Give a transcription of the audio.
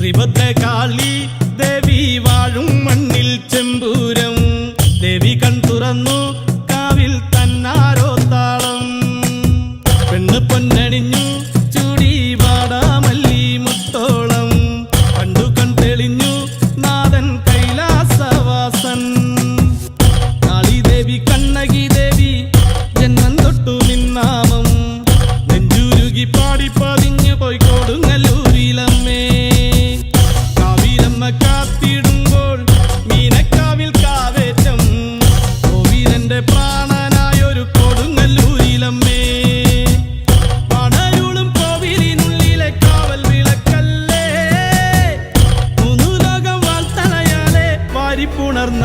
ശ്രീഭദ്രകാളി ദേവി വാഴും മണ്ണിൽ ചെമ്പൂരം ദേവി കൺ തുറന്നു കാവിൽ തന്നാരോ താളം പെണ്ണ് പൊന്നണിഞ്ഞു ചൂടി വാടാമല്ലി മുത്തോളം കണ്ടു കൺ തെളിഞ്ഞു നാഥൻ കൈലാസവാസൻ കാളി ദേവി കണ്ണകി ദേവി ജന്മം തൊട്ടു നിന്നാമം നെഞ്ചുരുകി പാടി പതിഞ്ഞു പോയി കൊടുങ്ങല്ലൂരിലമ്മേ കാത്തിടുമ്പോൾ മീനക്കാവിൽ കാവേറ്റം കോവിലന്റെ പ്രാണനായൊരു കൊടുങ്ങല്ലൂരിലമ്മേ പടരുളും കോവിലിനുള്ളിലെ കാവൽ വിളക്കല്ലേ മൂന്നു ലോകം വാൾത്തലയാലെ വാരിപ്പുണർന്ന